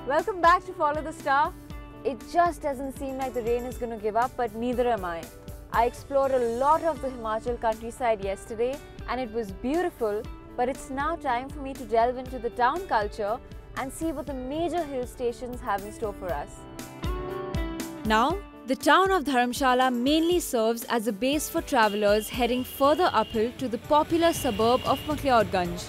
Welcome back to Follow the Star. It just doesn't seem like the rain is going to give up, but neither am I. I explored a lot of the Himachal countryside yesterday and it was beautiful, but it's now time for me to delve into the town culture and see what the major hill stations have in store for us. Now, the town of Dharamshala mainly serves as a base for travellers heading further uphill to the popular suburb of McLeod Ganj.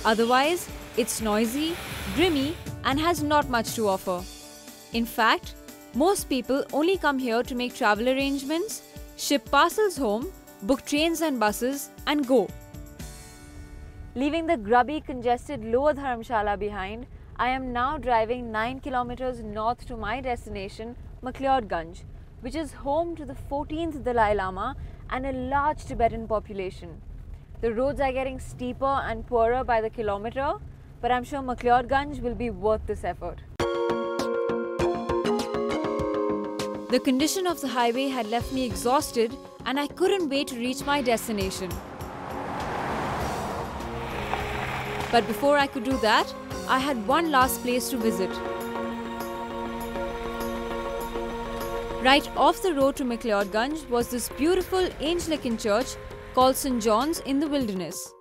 Otherwise, it's noisy, dreamy and has not much to offer. In fact, most people only come here to make travel arrangements, ship parcels home, book trains and buses and go. Leaving the grubby, congested lower Dharamshala behind, I am now driving 9 kilometers north to my destination, McLeod Ganj, which is home to the 14th Dalai Lama and a large Tibetan population. The roads are getting steeper and poorer by the kilometer, but I'm sure McLeod Ganj will be worth this effort. The condition of the highway had left me exhausted and I couldn't wait to reach my destination. But before I could do that, I had one last place to visit. Right off the road to McLeod Ganj was this beautiful Anglican church called St. John's in the wilderness.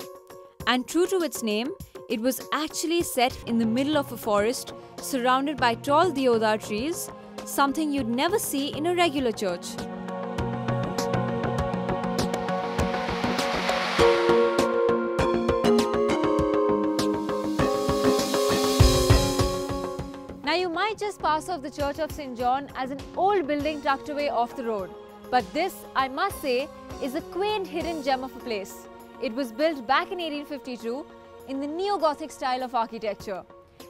And true to its name, it was actually set in the middle of a forest surrounded by tall deodar trees, something you'd never see in a regular church. Now you might just pass off the Church of St. John as an old building tucked away off the road. But this, I must say, is a quaint hidden gem of a place. It was built back in 1852 in the neo-Gothic style of architecture.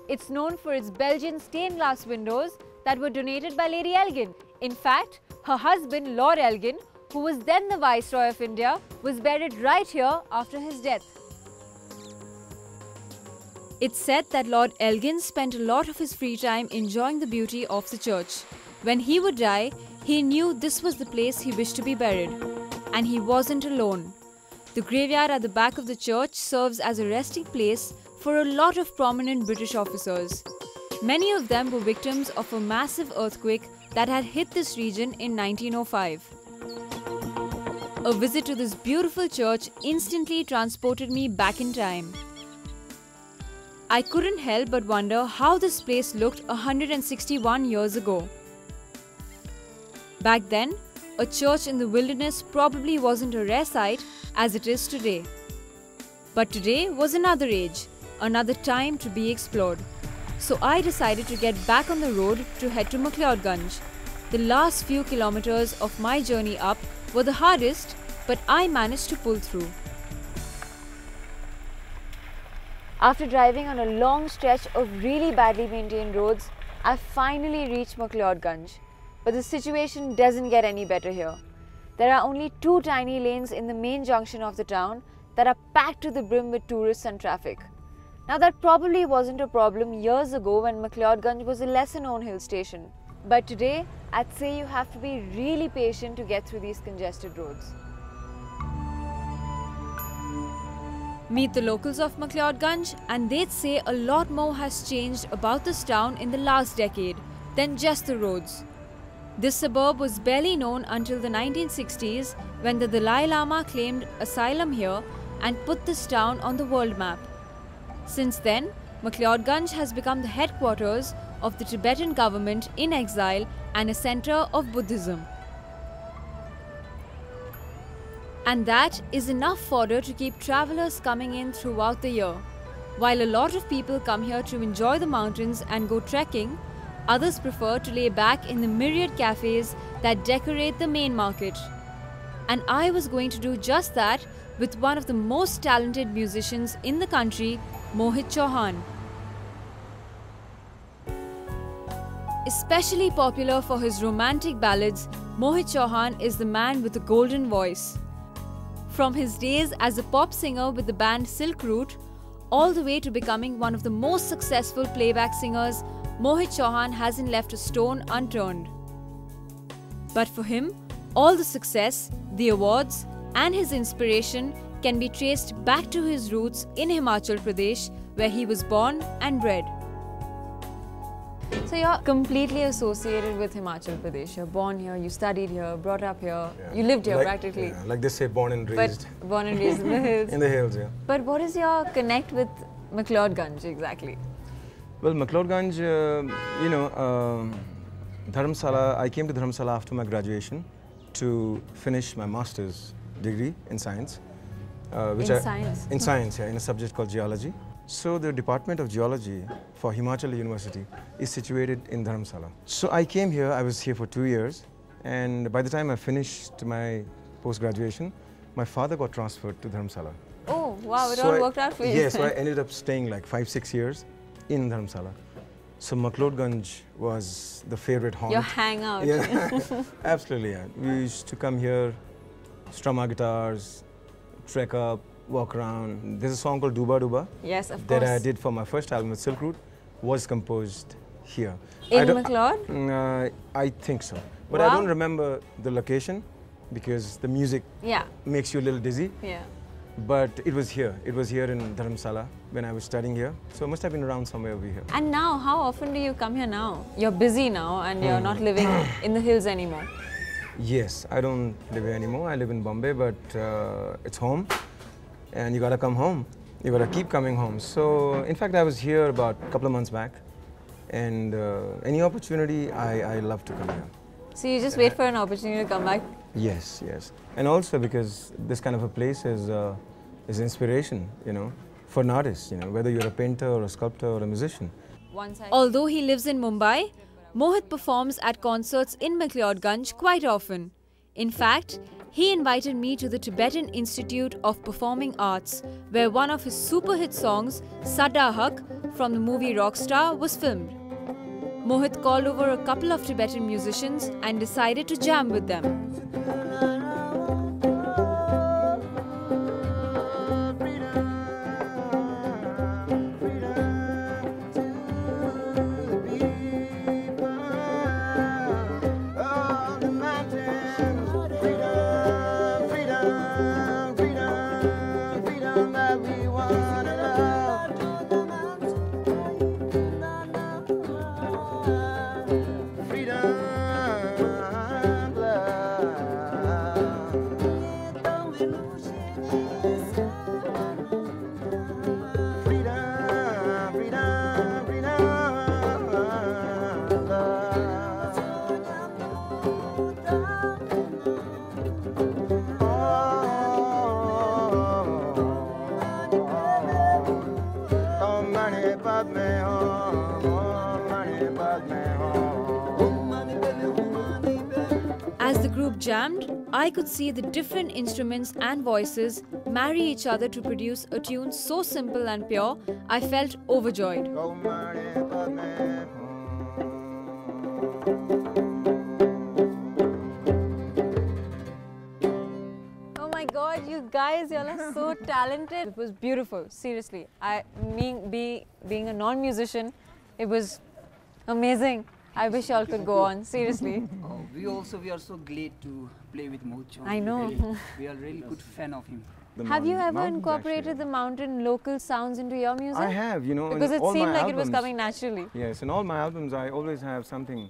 It's known for its Belgian stained glass windows that were donated by Lady Elgin. In fact, her husband, Lord Elgin, who was then the Viceroy of India, was buried right here after his death. It's said that Lord Elgin spent a lot of his free time enjoying the beauty of the church. When he would die, he knew this was the place he wished to be buried. And he wasn't alone. The graveyard at the back of the church serves as a resting place for a lot of prominent British officers. Many of them were victims of a massive earthquake that had hit this region in 1905. A visit to this beautiful church instantly transported me back in time. I couldn't help but wonder how this place looked 161 years ago. Back then, a church in the wilderness probably wasn't a rare sight as it is today. But today was another age, another time to be explored. So I decided to get back on the road to head to McLeod Ganj. The last few kilometers of my journey up were the hardest, but I managed to pull through. After driving on a long stretch of really badly maintained roads, I finally reached McLeod Ganj. But the situation doesn't get any better here. There are only 2 tiny lanes in the main junction of the town that are packed to the brim with tourists and traffic. Now that probably wasn't a problem years ago when McLeod Ganj was a lesser known hill station. But today, I'd say you have to be really patient to get through these congested roads. Meet the locals of McLeod Ganj and they'd say a lot more has changed about this town in the last decade than just the roads. This suburb was barely known until the 1960s when the Dalai Lama claimed asylum here and put this town on the world map. Since then, McLeod Ganj has become the headquarters of the Tibetan government in exile and a center of Buddhism. And that is enough fodder to keep travelers coming in throughout the year. While a lot of people come here to enjoy the mountains and go trekking, others prefer to lay back in the myriad cafes that decorate the main market. And I was going to do just that with one of the most talented musicians in the country, Mohit Chauhan. Especially popular for his romantic ballads, Mohit Chauhan is the man with the golden voice. From his days as a pop singer with the band Silk Route, all the way to becoming one of the most successful playback singers, Mohit Chauhan hasn't left a stone unturned. But for him, all the success, the awards, and his inspiration can be traced back to his roots in Himachal Pradesh, where he was born and bred. So you're completely associated with Himachal Pradesh. You're born here, you studied here, brought up here, you lived here practically. Yeah, like they say, born and raised. But born and raised in the hills. In the hills, yeah. But what is your connect with McLeod Ganj exactly? Well, McLeod Ganj, Dharamshala, I came to Dharamshala after my graduation to finish my master's degree in science. In science, yeah, in a subject called geology. So the Department of Geology for Himachal University is situated in Dharamshala. So I came here, I was here for 2 years, and by the time I finished my post-graduation, my father got transferred to Dharamshala. Oh, wow, it all worked out for you. Yeah, so I ended up staying like 5-6 years in Dharamshala. So McLeod Ganj was the favorite haunt. Your hangout. Yeah, absolutely, yeah. We used to come here, strum our guitars, trek up, walk around. There's a song called Duba Duba. Yes, of course. That I did for my first album with Silk Route, was composed here. In McLeod? I think so. But wow. I don't remember the location because the music makes you a little dizzy. Yeah. But it was here. It was here in Dharamshala when I was studying here. So it must have been around somewhere over here. And now, how often do you come here now? You're busy now and you're not living in the hills anymore. Yes, I don't live here anymore. I live in Bombay, but it's home. And you gotta come home. You gotta keep coming home. So, in fact, I was here about a couple of months back. And any opportunity, I love to come here. So you just wait for an opportunity to come back? Yes, yes. And also because this kind of a place is inspiration, for an artist, whether you're a painter or a sculptor or a musician. Although he lives in Mumbai, Mohit performs at concerts in McLeod Ganj quite often. In fact, he invited me to the Tibetan Institute of Performing Arts, where one of his super hit songs, Sadda Hak, from the movie Rockstar, was filmed. Mohit called over a couple of Tibetan musicians and decided to jam with them. As the group jammed, I could see the different instruments and voices marry each other to produce a tune so simple and pure, I felt overjoyed. Oh my God, you guys, y'all are so talented. It was beautiful, seriously. Being a non-musician, it was amazing. I wish y'all could go on, seriously. Oh, we are so glad to play with Mohit Chauhan. I know. We are really good fan of him. Have you ever incorporated the mountain local sounds into your music? I have, Because it seemed like it was coming naturally. Yes, in all my albums I always have something,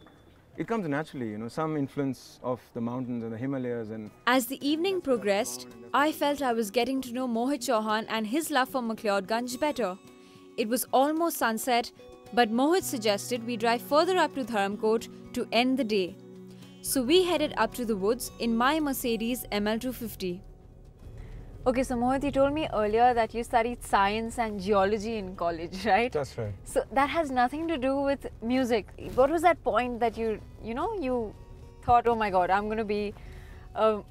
it comes naturally, some influence of the mountains and the Himalayas. And as the evening progressed, I felt I was getting to know Mohit Chauhan and his love for McLeod Ganj better. It was almost sunset, but Mohit suggested we drive further up to Dharamkot to end the day. So we headed up to the woods in my Mercedes ML250. Okay, so Mohit, you told me earlier that you studied science and geology in college, right? That's right. So that has nothing to do with music. What was that point that you thought, oh my God, I'm going to be a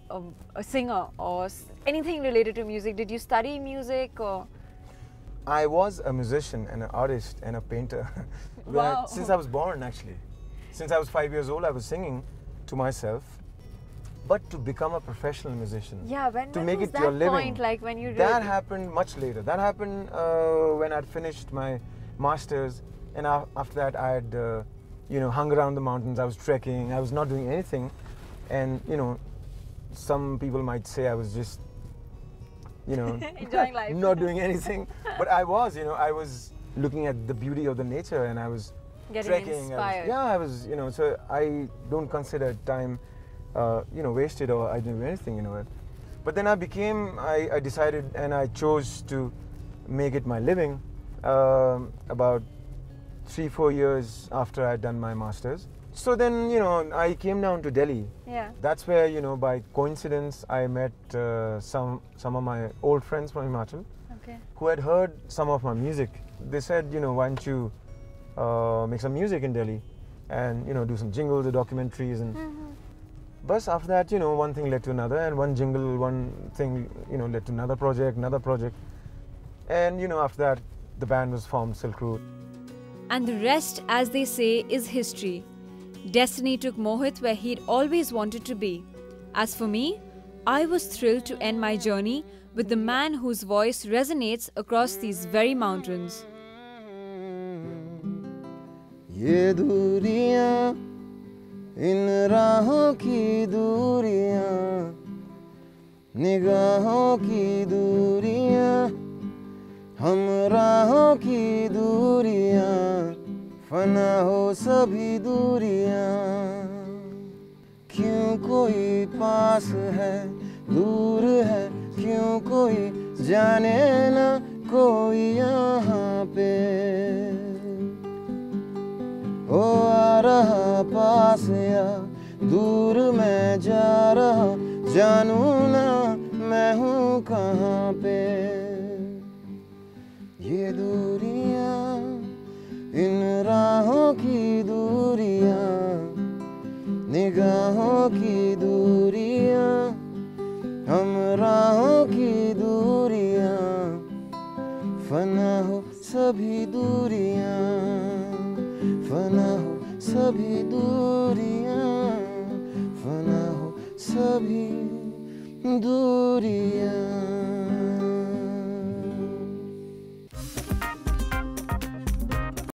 singer or anything related to music? Did you study music or? I was a musician and an artist and a painter. Wow. Since I was born, actually. Since I was 5 years old, I was singing to myself. But to become a professional musician, to make it your living, point, like when you that happened much later. That happened when I'd finished my masters, and after that I had, hung around the mountains. I was trekking. I was not doing anything, and some people might say I was just, enjoying life, not doing anything. But I was, I was looking at the beauty of the nature, and I was Getting trekking. inspired. I was, you know, so I don't consider time, you know, wasted or I didn't do anything, you know. But then I decided and I chose to make it my living about 3-4 years after I'd done my masters. So then, you know, I came down to Delhi. Yeah. That's where, you know, by coincidence, I met some of my old friends from Himachal, Okay. who had heard some of my music. They said, you know, why don't you make some music in Delhi and, you know, do some jingles or documentaries. And but after that, you know, one thing led to another, and one jingle, one thing, you know, led to another project. And, you know, after that, the band was formed, Silk Route. And the rest, as they say, is history. Destiny took Mohit where he'd always wanted to be. As for me, I was thrilled to end my journey with the man whose voice resonates across these very mountains. ये दूरियां इन राहों की दूरियां निगाहों की दूरियां हम राहों की दूरियां फना हो सभी दूरियां क्यों कोई पास है दूर है क्यों कोई जाने ना कोई यहाँ पे ओ आ रहा पास या दूर मैं जा रहा जानू ना मैं हूँ कहाँ पे ये दूरियां इन राहों की दूरियां निगाहों की दूरियां हम राहों की दूरियां फना हो सभी दूरियां फना हो सभी दूरियां फना हो सभी दूरियां